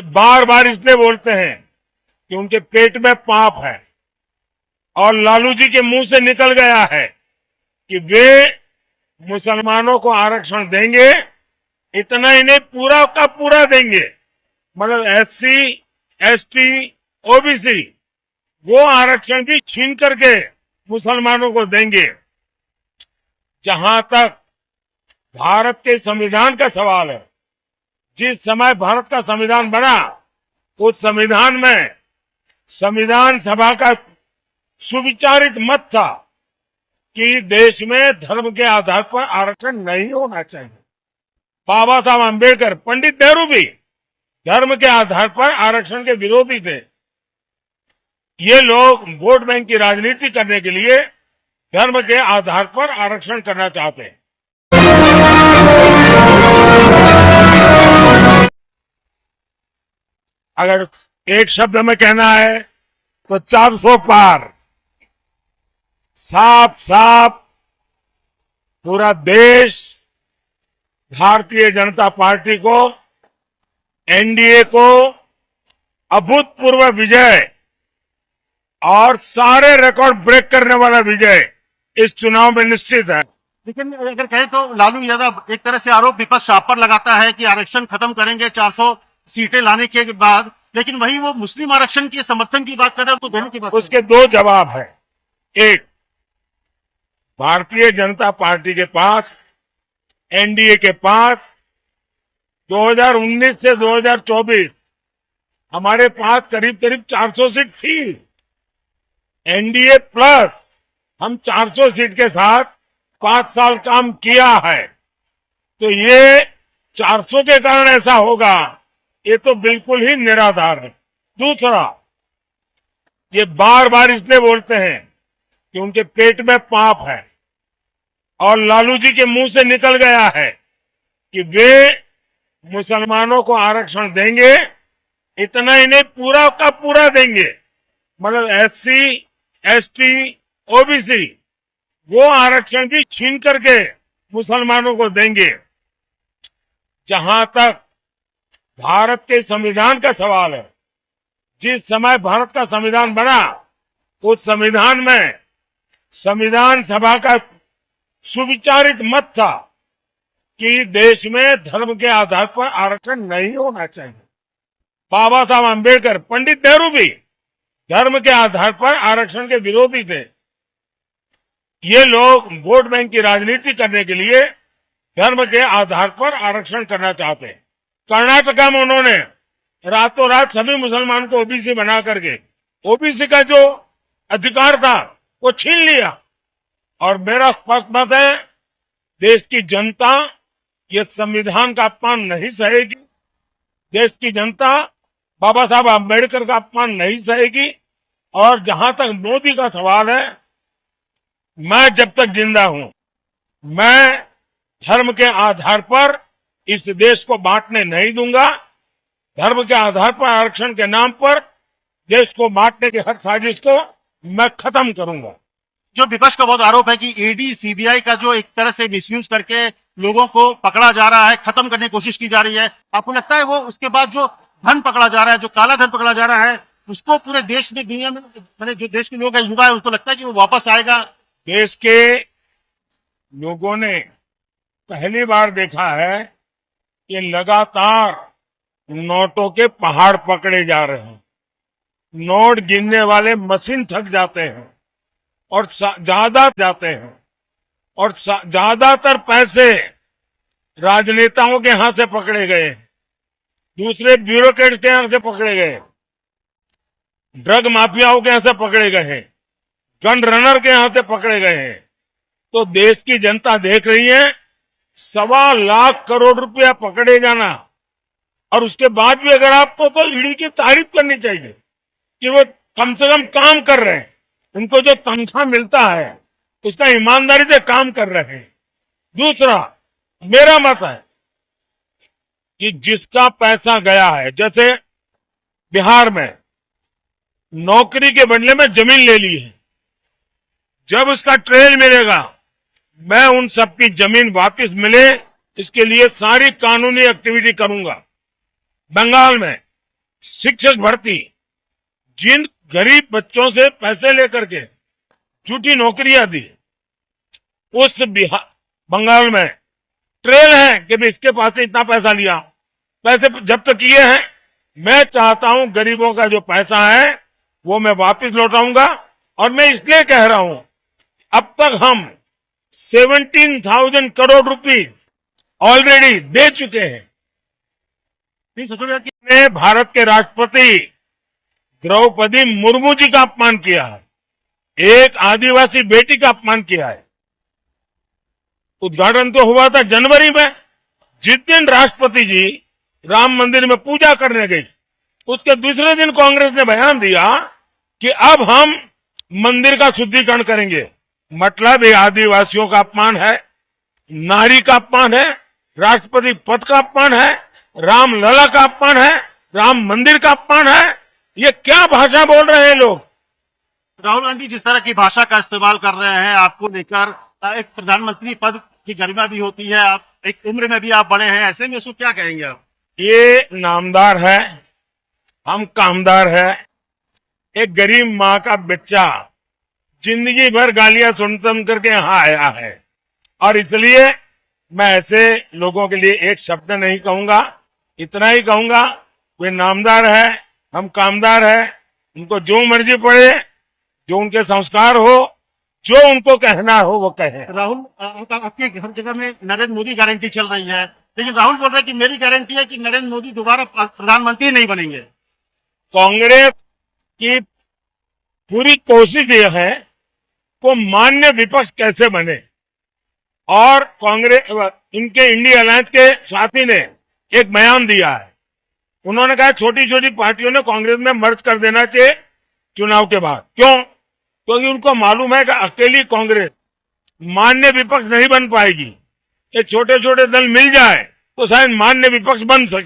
बार बार इसलिए बोलते हैं कि उनके पेट में पाप है और लालू जी के मुंह से निकल गया है कि वे मुसलमानों को आरक्षण देंगे। इतना ही नहीं, पूरा का पूरा देंगे। मतलब एससी, एसटी, ओबीसी वो आरक्षण भी छीन करके मुसलमानों को देंगे। जहां तक भारत के संविधान का सवाल है, जिस समय भारत का संविधान बना उस संविधान में संविधान सभा का सुविचारित मत था कि देश में धर्म के आधार पर आरक्षण नहीं होना चाहिए। बाबा साहब अम्बेडकर, पंडित नेहरू भी धर्म के आधार पर आरक्षण के विरोधी थे। ये लोग वोट बैंक की राजनीति करने के लिए धर्म के आधार पर आरक्षण करना चाहते हैं। अगर एक शब्द में कहना है तो 400 पार। साफ साफ पूरा देश भारतीय जनता पार्टी को, एनडीए को अभूतपूर्व विजय और सारे रिकॉर्ड ब्रेक करने वाला विजय इस चुनाव में निश्चित है। लेकिन अगर कहें तो लालू यादव एक तरह से आरोप विपक्ष आप पर लगाता है कि आरक्षण खत्म करेंगे 400 सीटें लाने के बाद, लेकिन वही वो मुस्लिम आरक्षण के समर्थन की बात कर रहे हैं, उनको देने की बात। उसके दो जवाब है। एक, भारतीय जनता पार्टी के पास, एनडीए के पास 2019 से 2024 हमारे पास करीब करीब 400 सीट थी। एनडीए प्लस हम 400 सीट के साथ 5 साल काम किया है। तो ये 400 के कारण ऐसा होगा, ये तो बिल्कुल ही निराधार है। दूसरा, ये बार बार इसलिए बोलते हैं कि उनके पेट में पाप है और लालू जी के मुंह से निकल गया है कि वे मुसलमानों को आरक्षण देंगे। इतना ही नहीं, पूरा का पूरा देंगे। मतलब एससी, एसटी, ओबीसी वो आरक्षण भी छीन करके मुसलमानों को देंगे। जहां तक भारत के संविधान का सवाल है, जिस समय भारत का संविधान बना उस संविधान में संविधान सभा का सुविचारित मत था कि देश में धर्म के आधार पर आरक्षण नहीं होना चाहिए। बाबा साहब अम्बेडकर, पंडित नेहरू भी धर्म के आधार पर आरक्षण के विरोधी थे। ये लोग वोट बैंक की राजनीति करने के लिए धर्म के आधार पर आरक्षण करना चाहते हैं। कर्नाटका में उन्होंने रातों रात सभी मुसलमान को ओबीसी बना करके ओबीसी का जो अधिकार था वो छीन लिया। और मेरा स्पष्ट मत है, देश की जनता ये संविधान का अपमान नहीं सहेगी। देश की जनता बाबा साहब अम्बेडकर का अपमान नहीं सहेगी। और जहां तक मोदी का सवाल है, मैं जब तक जिंदा हूं, मैं धर्म के आधार पर इस देश को बांटने नहीं दूंगा। धर्म के आधार पर आरक्षण के नाम पर देश को बांटने की हर साजिश को मैं खत्म करूंगा। जो विपक्ष का बहुत आरोप है कि ईडी, सीबीआई का जो एक तरह से मिसयूज करके लोगों को पकड़ा जा रहा है, खत्म करने की कोशिश की जा रही है, आपको लगता है वो उसके बाद जो धन पकड़ा जा रहा है, जो काला धन पकड़ा जा रहा है, उसको पूरे देश में, दुनिया में, मैंने जो देश के लोग हैं, युवा है, उसको लगता है कि वो वापस आएगा? देश के लोगों ने पहली बार देखा है कि लगातार नोटों के पहाड़ पकड़े जा रहे हैं। नोट गिनने वाले मशीन थक जाते हैं और ज्यादा जाते हैं और ज्यादातर पैसे राजनेताओं के हाथ से पकड़े गए, दूसरे ब्यूरोक्रेट्स के हाथ से पकड़े गए, ड्रग माफियाओं के हाथ से पकड़े गए, गन रनर के हाथ से पकड़े गए हैं। तो देश की जनता देख रही है 1.25 लाख करोड़ रुपया पकड़े जाना, और उसके बाद भी अगर आपको तो ईडी की तारीफ करनी चाहिए कि वो कम से कम काम कर रहे हैं। उनको जो तनख्वाह मिलता है उसका ईमानदारी से काम कर रहे हैं। दूसरा, मेरा मत है कि जिसका पैसा गया है, जैसे बिहार में नौकरी के बदले में जमीन ले ली है, जब उसका ट्रेल मिलेगा मैं उन सबकी जमीन वापस मिले इसके लिए सारी कानूनी एक्टिविटी करूंगा। बंगाल में शिक्षक भर्ती, जिन गरीब बच्चों से पैसे लेकर के झूठी नौकरियां दी, उस बंगाल में ट्रेल है कि भी इसके पास से इतना पैसा लिया, पैसे जब्त किए हैं। मैं चाहता हूं गरीबों का जो पैसा है वो मैं वापस लौटाऊंगा। और मैं इसलिए कह रहा हूं, अब तक हम 17,000 करोड़ रुपीज ऑलरेडी दे चुके हैं। नहीं सिसोदिया की ने भारत के राष्ट्रपति द्रौपदी मुर्मू जी का अपमान किया है, एक आदिवासी बेटी का अपमान किया है। उद्घाटन तो हुआ था जनवरी में, जिस दिन राष्ट्रपति जी राम मंदिर में पूजा करने गई, उसके दूसरे दिन कांग्रेस ने बयान दिया कि अब हम मंदिर का शुद्धिकरण करेंगे। मतलब ये आदिवासियों का अपमान है, नारी का अपमान है, राष्ट्रपति पद का अपमान है, रामलला का अपमान है, राम मंदिर का अपमान है। ये क्या भाषा बोल रहे हैं लोग? राहुल गांधी जिस तरह की भाषा का इस्तेमाल कर रहे हैं आपको लेकर, एक प्रधानमंत्री पद की गरिमा भी होती है, आप एक उम्र में भी आप बड़े हैं, ऐसे में उसको क्या कहेंगे आप? ये नामदार है, हम कामदार है। एक गरीब माँ का बच्चा जिंदगी भर गालियां सुन करके यहाँ आया है, और इसलिए मैं ऐसे लोगों के लिए एक शब्द नहीं कहूंगा, इतना ही कहूंगा वे नामदार है, हम कामदार है। उनको जो मर्जी पड़े, जो उनके संस्कार हो, जो उनको कहना हो वो कहें। राहुल आपके हर जगह में नरेंद्र मोदी गारंटी चल रही है, लेकिन राहुल बोल रहे हैं कि मेरी गारंटी है कि नरेंद्र मोदी दोबारा प्रधानमंत्री नहीं बनेंगे। कांग्रेस की पूरी कोशिश यह है को मान्य विपक्ष कैसे बने, और कांग्रेस इनके इंडिया अलायंस के साथी ने एक बयान दिया है। उन्होंने कहा छोटी छोटी पार्टियों ने कांग्रेस में मर्ज कर देना चाहिए चुनाव के बाद। क्यों? क्योंकि उनको मालूम है कि अकेली कांग्रेस मान्य विपक्ष नहीं बन पाएगी। ये छोटे छोटे दल मिल जाए तो शायद मान्य विपक्ष बन सके।